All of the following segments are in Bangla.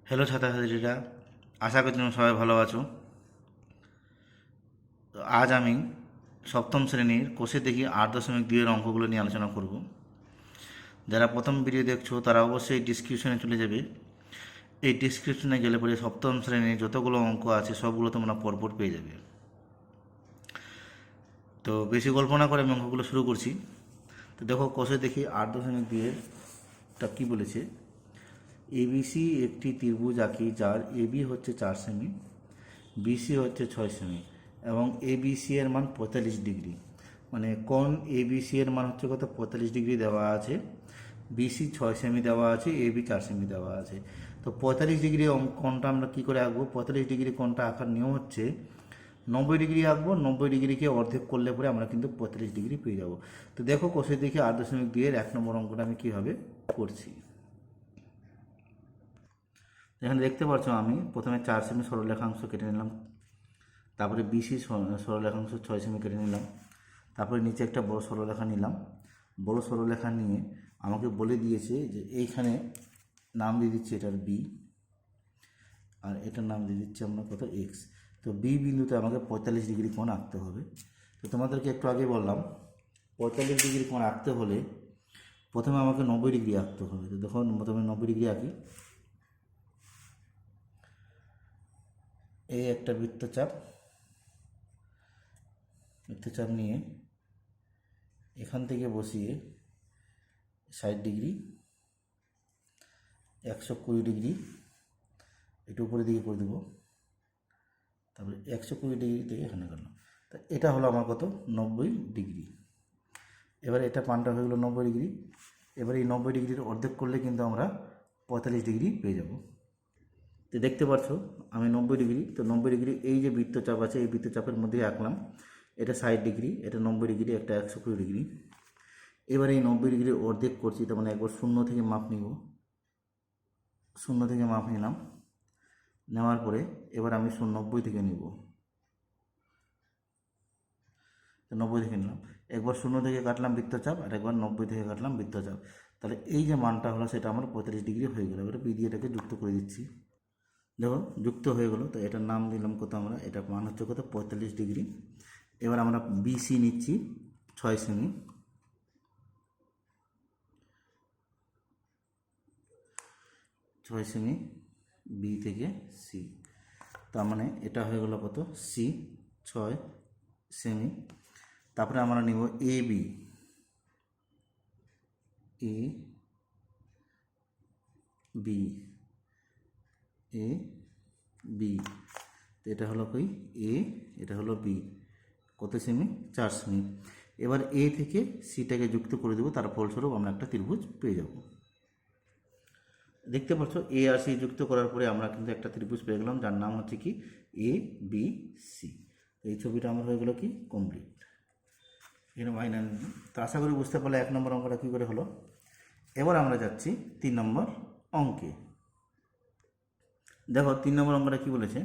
হ্যালো ছাত্রছাত্রীরা, আশা করছি তোমরা সবাই ভালো আছো। তো আজ আমি সপ্তম শ্রেণীর কোষে দেখি 8.2 এর অঙ্কগুলো নিয়ে আলোচনা করব। যারা প্রথম ভিডিও দেখছো তারা অবশ্যই ডিসক্রিপশনে চলে যাবে। এই ডিসক্রিপশনে গেলে পরে সপ্তম শ্রেণীর যতগুলো অঙ্ক আছে সবগুলো তোমরা পরপর পেয়ে যাবে। তো বেশি গল্প না করে আমি অঙ্কগুলো শুরু করছি। তো দেখো, কোষে দেখি 8.2 এরটা কী বলেছে। এবিসি একটি ত্রিভুজ আঁকি যার এবি হচ্ছে 4 সেমি, বিসি হচ্ছে 6 সেমি এবং এবিসি এর মান 45 ডিগ্রি। মানে কোণ এবিসি এর মান হচ্ছে কত, 45 ডিগ্রি দেওয়া আছে, বিসি 6 সেমি দেওয়া আছে, এবি 4 সেমি দেওয়া আছে। তো 45 ডিগ্রি কোণটা আমরা কী করে আঁকবো? 45 ডিগ্রি কোণটা আঁকার নিয়ম হচ্ছে 90 ডিগ্রি আঁকবো, 90 ডিগ্রিকে অর্ধেক করলে পরে আমরা কিন্তু 45 ডিগ্রি পেয়ে যাবো। তো দেখো, কোষে দেখি 8.2 এর 1 নম্বর অঙ্কটা আমি কীভাবে করছি। এখানে দেখতে পাচ্ছ, আমি প্রথমে 4 সেমি সরলরেখাংশ কেটে নিলাম, তারপরে বিসি সরলরেখাংশ 6 সেমি কেটে নিলাম, তারপরে নিচে একটা বড় সরলরেখা নিলাম। বড় সরলরেখা নিয়ে আমাকে বলে দিয়েছে যে এইখানে নাম দিয়ে দিচ্ছি এটার বি, আর এটার নাম দিয়ে দিচ্ছি আমরা কত, এক্স। তো বি বিন্দুতে আমাকে 45 ডিগ্রি কোণ আঁকতে হবে। তো তোমাদেরকে একটু আগে বললাম 45 ডিগ্রি কোণ আঁকতে হলে প্রথমে আমাকে 90 ডিগ্রি আঁকতে হবে। তো দেখো, প্রথমে 90 ডিগ্রি আঁকি। এই একটা বৃত্তচাপ নিয়ে এখান থেকে বসিয়ে 60 ডিগ্রি, 120 ডিগ্রি একটু উপরের দিকে করে দেবো, তারপরে 120 ডিগ্রি থেকে এখানে করলাম। তা এটা হলো আমার কত, 90 ডিগ্রি। এবার এটা পানটা হয়ে গেলো 90 ডিগ্রি। এবার এই 90 ডিগ্রির অর্ধেক করলে কিন্তু আমরা 45 ডিগ্রি পেয়ে যাব। তো দেখতে পাচ্ছ আমি 90 ডিগ্রি, তো 90 ডিগ্রি এই যে বৃত্তচাপ আছে এই বৃত্তচাপের মধ্যেই আঁকলাম। এটা 60 ডিগ্রি, এটা 90 ডিগ্রি, একটা 120 ডিগ্রি। এবার এই 90 ডিগ্রির অর্ধেক করছি, তার মানে একবার শূন্য থেকে মাপ নিব, শূন্য থেকে মাপ নিলাম। নেওয়ার পরে এবার আমি 90 থেকে নিব, 90 থেকে নিলাম। একবার শূন্য থেকে কাটলাম বৃত্তচাপ, আর একবার 90 থেকে কাটলাম বৃত্তচাপ। তাহলে এই যে মানটা হলো সেটা আমার 45 ডিগ্রি হয়ে গেল। এবার বি দিয়ে এটাকে যুক্ত করে দিচ্ছি। দেখো, যুক্ত হয়ে গেলো। তো এটার নাম দিলাম কত আমরা, এটা মান হচ্ছে কত, 45 ডিগ্রি। এবার আমরা বিসি নিচ্ছি 6 সেমি, 6 সেমি বি থেকে সি। তার মানে এটা হয়ে গেল কত, সি 6 সেমি। তারপরে আমরা নিব A B, A B, A B. তো এটা হলো কই, এ, এটা হলো বি, কত সেমি, 4 সেমি। এবার এ থেকে সিটাকে যুক্ত করে দেবো, তার ফলস্বরূপ আমরা একটা ত্রিভুজ পেয়ে যাব। দেখতে পাচ্ছ এ আর সি যুক্ত করার পরে আমরা কিন্তু একটা ত্রিভুজ পেয়ে গেলাম, যার নাম হচ্ছে কি, এ বি সি। এই ছবিটা আমার হয়ে গেলো কি, কমপ্লিট। এখানে মাইনাস। তো আশা করি বুঝতে পারলে 1 নম্বর অঙ্কটা কী করে হলো। এবার আমরা যাচ্ছি 3 নম্বর অঙ্কে। দেখো 3 নম্বর অঙ্কটা কী বলেছে,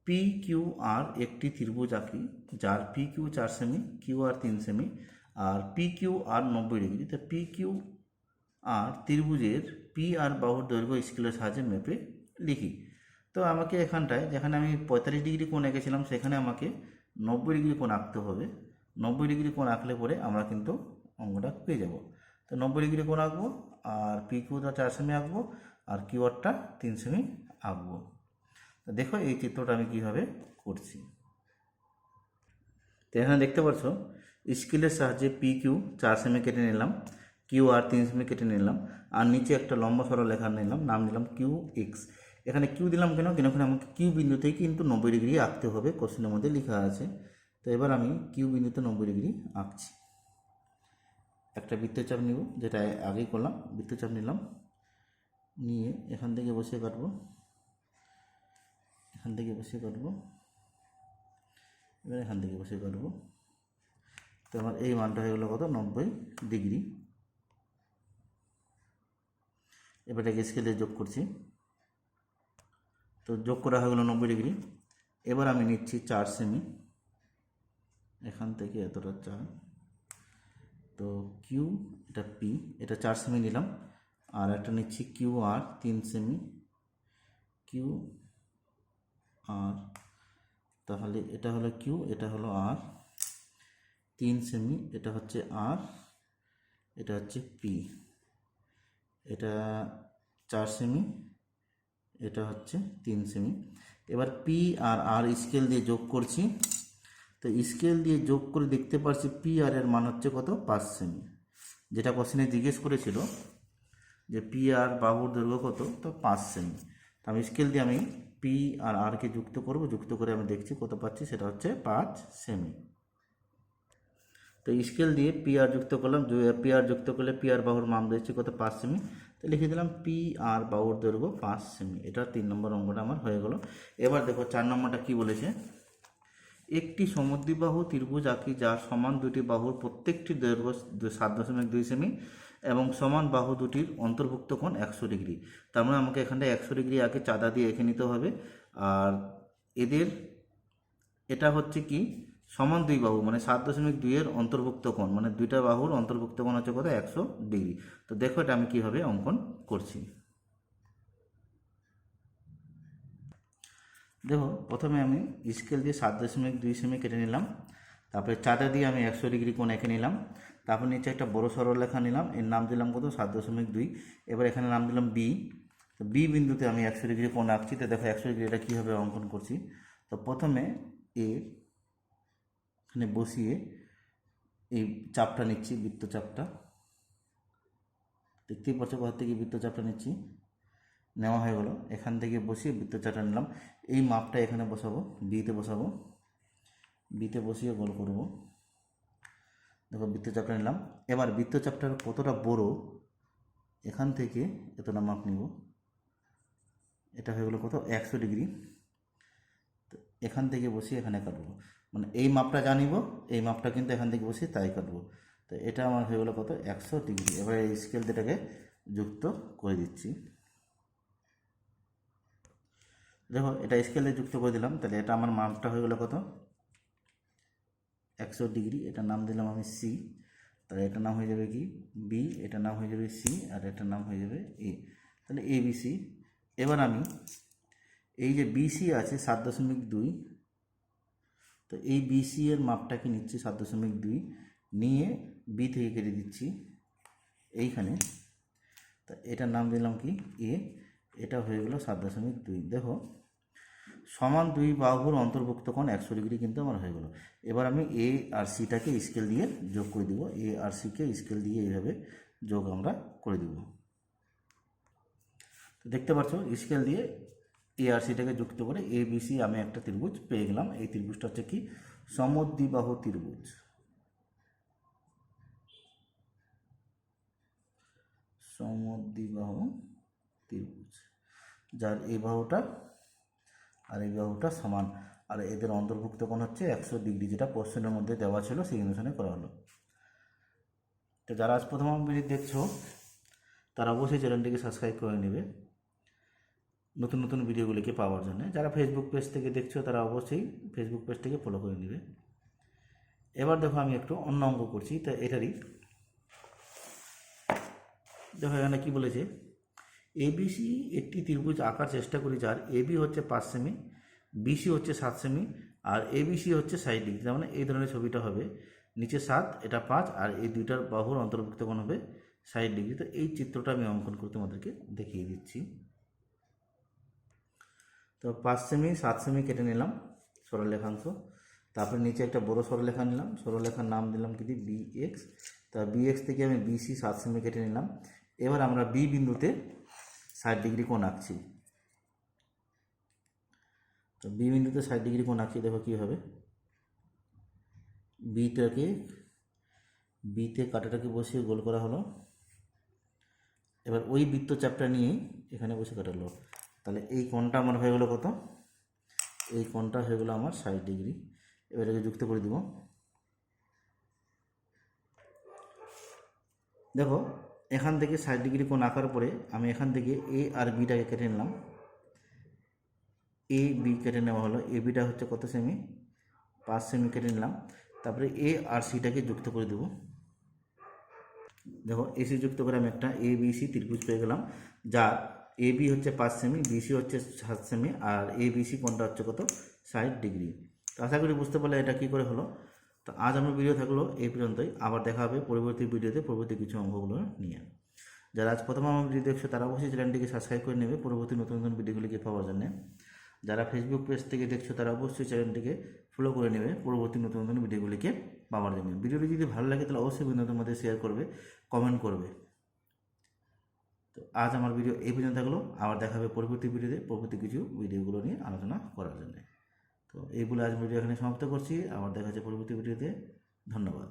পি কিউ আর একটি ত্রিভুজ আঁকি যার P Q 4 semi, Q R 3 semi, আর পি কিউ আর 90 ডিগ্রি। তো পি কিউ আর ত্রিভুজের পি আর বাহুর দৈর্ঘ্য স্কেলের সাহায্যে মেপে লিখি। তো আমাকে এখানটায়, যেখানে আমি 45 ডিগ্রি কোণ এঁকেছিলাম সেখানে আমাকে 90 ডিগ্রি কোণ আঁকতে হবে। 90 ডিগ্রি কোণ আঁকলে পরে আমরা কিন্তু অঙ্কটা পেয়ে যাব। তো 90 ডিগ্রি কোণ আঁকবো, আর পি কিউটা 4 সেমি আঁকবো, আর কিউ আরটা 3 সেমি আঁকবো। তো দেখো এই চিত্রটা আমি কীভাবে করছি। তো এখানে দেখতে পাচ্ছ স্কেলের সাহায্যে পি কিউ 4 সেমি কেটে নিলাম, কিউ আর 3 সেমি কেটে নিলাম, আর নিচে একটা লম্বা সরলরেখা নিলাম, নাম দিলাম কিউ এক্স। এখানে কিউ দিলাম কেন, এখানে আমাকে কিউ বিন্দুতেই কিন্তু 90 ডিগ্রি আঁকতে হবে, কোশ্চেনের মধ্যে লেখা আছে। তো এবার আমি কিউ বিন্দুতে 90 ডিগ্রি আঁকছি। একটা বৃত্তচাপ নিব, যেটা আগেই করলাম, বৃত্তচাপ নিলাম, নিয়ে এখান থেকে বসিয়ে কাটবো, এখান থেকে বসিয়ে কাটবো, এবার এখান থেকে বসিয়ে কাটবো। তো আমার এই মানটা হয়ে গেলো কত, 90 ডিগ্রি। এবার এটাকে স্কেলে যোগ করছি। তো যোগ করা হয়ে গেলো 90 ডিগ্রি। এবার আমি নিচ্ছি 4 সেমি, এখান থেকে এতটা 4। তো কিউ, এটা পি, এটা 4 সেমি নিলাম, আর একটা নিচ্ছি Q R 3 semi, Q R, তাহলে এটা হলো কিউ, এটা হলো আর, 3 সেমি, এটা হচ্ছে আর, এটা হচ্ছে পি, এটা 4 সেমি, এটা হচ্ছে 3 সেমি। এবার পি আর আর স্কেল দিয়ে যোগ করছি। তো স্কেল দিয়ে যোগ করে দেখতে পাচ্ছি পি আর এর মান হচ্ছে কত, 5 সেমি, যেটা কোশ্চেনে জিজ্ঞেস করেছিল যে পি আর বাহুর দৈর্ঘ্য কত, তো 5 সেমি। তো আমি স্কেল দিয়ে আমি পি আর আরকে যুক্ত করব, যুক্ত করে আমি দেখছি কত পাচ্ছি, সেটা হচ্ছে 5 সেমি। তো স্কেল দিয়ে পি আর যুক্ত করলাম, পি আর যুক্ত করলে পি আর বাহুর মান দিয়েছি কত, 5 সেমি। তো লিখে দিলাম পি আর বাহুর দৈর্ঘ্য 5 সেমি। এটা 3 নম্বর অঙ্কটা আমার হয়ে গেল। এবার দেখো 4 নম্বরটা কি বলেছে, একটি সমদ্বিবাহু ত্রিভুজ আঁকি যার সমান দুটি বাহুর প্রত্যেকটি দৈর্ঘ্য 7.2 সেমি এবং সমান বাহু দুটির অন্তর্ভুক্ত কোণ 100 ডিগ্রি। তার মানে আমাকে এখানটা 100 ডিগ্রি আগে চাঁদা দিয়ে এঁকে নিতে হবে। আর এদের এটা হচ্ছে কি সমান দুই বাহু, মানে 7.2 এর অন্তর্ভুক্ত কোণ, মানে দুইটা বাহুর অন্তর্ভুক্ত কোণ হচ্ছে কত, 100 ডিগ্রি। তো দেখো এটা আমি কীভাবে অঙ্কন করছি। দেখো প্রথমে আমি স্কেল দিয়ে 7.2 সেমি কেটে নিলাম, তারপরে চাঁদা দিয়ে আমি 100 ডিগ্রি কোণ এঁকে নিলাম, তারপর নিচে একটা বড় সরলরেখা নিলাম, এর নাম দিলাম কত, 7.2। এবার এখানে নাম দিলাম বি। তো বি বিন্দুতে আমি 100 ডিগ্রি কোণ আঁকছি। তো দেখো 100 ডিগ্রি এটা কীভাবে অঙ্কন করছি। তো প্রথমে এখানে বসিয়ে এই চাপটা নিচ্ছি, বৃত্তচাপটা দেখতেই পাচ্ছ কোথা থেকে বৃত্তচাপটা নিচ্ছি, নেওয়া হয়ে গেলো। এখান থেকে বসিয়ে বৃত্তচাপটা নিলাম, এই মাপটা এখানে বসাবো, বিতে বসাবো, বিতে বসিয়ে গোল করব। দেখো বৃত্তচাপটা নিলাম। এবার বৃত্তচাপটার কতটা বড়, এখান থেকে এতটা মাপ নিব, এটা হয়ে গেলো কত, 100 ডিগ্রি। তো এখান থেকে বসিয়ে এখানে কাটবো, মানে এই মাপটা জানিব, এই মাপটা কিন্তু এখান থেকে বসিয়ে তাই কাটবো। তো এটা আমার হয়ে গেলো কত, 100 ডিগ্রি। এবারে এই স্কেল এটাকে যুক্ত করে দিচ্ছি। দেখো এটা স্কেলে যুক্ত করে দিলাম, তাহলে এটা আমার মাপটা হয়ে গেলো কত, 100 ডিগ্রি। এটার নাম দিলাম আমি সি, তাহলে এটার নাম হয়ে যাবে কি বি, এটার নাম হয়ে যাবে সি, আর এটার নাম হয়ে যাবে এ, তাহলে এ বি সি। এবার আমি এই যে বিসি আছে 7.2, তো এই বিসি এর মাপটাকে নিচ্ছি 7.2, নিয়ে বি থেকে কেটে দিচ্ছি এইখানে। তা এটার নাম দিলাম কি এ, এটা হয়ে গেল 7.2। দেখো সমান দুই বাহুর অন্তর্ভুক্ত কোণ 100 ডিগ্রি কিন্তু আমার হয়ে গেল। এবার আমি এ আর সিটাকে স্কেল দিয়ে যোগ করে দিব, এ আর সিকে স্কেল দিয়ে এইভাবে যোগ আমরা করে দিব। তো দেখতে পাচ্ছ স্কেল দিয়ে এ আর সিটাকে যুক্ত করে এ বি সি আমি একটা ত্রিভুজ পেয়ে গেলাম। এই ত্রিভুজটা হচ্ছে কি সমদ্বিবাহু ত্রিভুজ, সমদ্বিবাহু ত্রিভুজ, যার এই বাহুটা আর এই বাহুটা সমান, আর এদের অন্তর্ভুক্ত কোণ হচ্ছে 100 ডিগ্রি, যেটা কোশ্চেনের মধ্যে দেওয়া ছিল সেই অনুসারে করা হলো। তো যারা আজ প্রথম ভিডিও দেখছো তারা অবশ্যই চ্যানেলটিকে সাবস্ক্রাইব করে নেবে নতুন নতুন ভিডিওগুলিকে পাওয়ার জন্য। যারা ফেসবুক পেজ থেকে দেখছো তারা অবশ্যই ফেসবুক পেজটিকে ফলো করে নেবে। এবার দেখো আমি একটু অন্য অঙ্ক করছি, তা এটারই দেখো এখানে কী বলেছে, এবিসি একটি ত্রিভুজ আঁকার চেষ্টা করি যার এবি হচ্ছে 5 সেমি, বিসি হচ্ছে 7 সেমি, আর এবিসি হচ্ছে 60 ডিগ্রি। তার মানে এই ধরনের ছবিটা হবে, নিচে 7 এটা 5, আর এই দুইটার বাহুর অন্তর্ভুক্ত কোণ হবে 60 ডিগ্রি। তো এই চিত্রটা আমি অঙ্কন করে তোমাদেরকে দেখিয়ে দিচ্ছি। তো 5 সেমি 7 সেমি কেটে নিলাম সরলরেখাংশ, তারপরে নিচে একটা বড় সরলরেখা নিলাম, সরলরেখার নাম দিলাম কি বি এক্স। তা বি এক্স থেকে আমি বিসি 7 সেমি কেটে নিলাম। এবার আমরা বি বিন্দুতে 60 ডিগ্রি কোণ আঁকছি। তো বি বিন্দুতে 60 ডিগ্রি কোণ আঁকছি, দেখো কী হবে, বিতে কাঁটাটাকে বসিয়ে গোল করা হলো। এবার ওই বৃত্তচাপটা নিয়ে এখানে বসে কাটালো, তাহলে এই কোণটা আমার হয়ে গেলো কত, এই কোণটা হয়ে গেলো আমার 60 ডিগ্রি। এবার এটাকে যুক্ত করে দিব। দেখো এখান থেকে 60 ডিগ্রি কোণ আঁকার পরে আমি এখান থেকে এ আর বিটাকে কেটে নিলাম, এ বি কেটে নেওয়া হলো। এ বিটা হচ্ছে কত সেমি, 5 সেমি কেটে নিলাম। তারপরে এ আর সিটাকে যুক্ত করে দেব। দেখো এসি যুক্ত করে আমি একটা এ বি সি ত্রিভুজ পেয়ে গেলাম, যার এবি হচ্ছে 5 সেমি, বিসি হচ্ছে 7 সেমি, আর এবিসি কোণটা হচ্ছে কত 60 ডিগ্রি। তো আশা করি বুঝতে পারলে এটা কী করে হলো। তো আজ আমার ভিডিও থাকলো এই পর্যন্তই, আবার দেখা হবে পরবর্তী ভিডিওতে পরবর্তী কিছু অঙ্কগুলো নিয়ে। যারা আজ প্রথম আমার ভিডিও দেখছো তারা অবশ্যই চ্যানেলটিকে সাবস্ক্রাইব করে নেবে পরবর্তী নতুন নতুন ভিডিওগুলিকে পাওয়ার জন্য। যারা ফেসবুক পেজ থেকে দেখছো তারা অবশ্যই চ্যানেলটিকে ফলো করে নেবে পরবর্তী নতুন নতুন ভিডিওগুলিকে পাওয়ার জন্য। ভিডিওটি যদি ভালো লাগে তাহলে অবশ্যই বন্ধুদের মধ্যে শেয়ার করবে, কমেন্ট করবে। তো আজ আমার ভিডিও এই পর্যন্ত থাকলো, আবার দেখা হবে পরবর্তী ভিডিওতে পরবর্তী কিছু ভিডিওগুলো নিয়ে আলোচনা করার জন্য। তো এই বলে আজ ভিডিও এখানে সমাপ্ত করছি, আবার দেখা হচ্ছে পরবর্তী ভিডিওতে। ধন্যবাদ।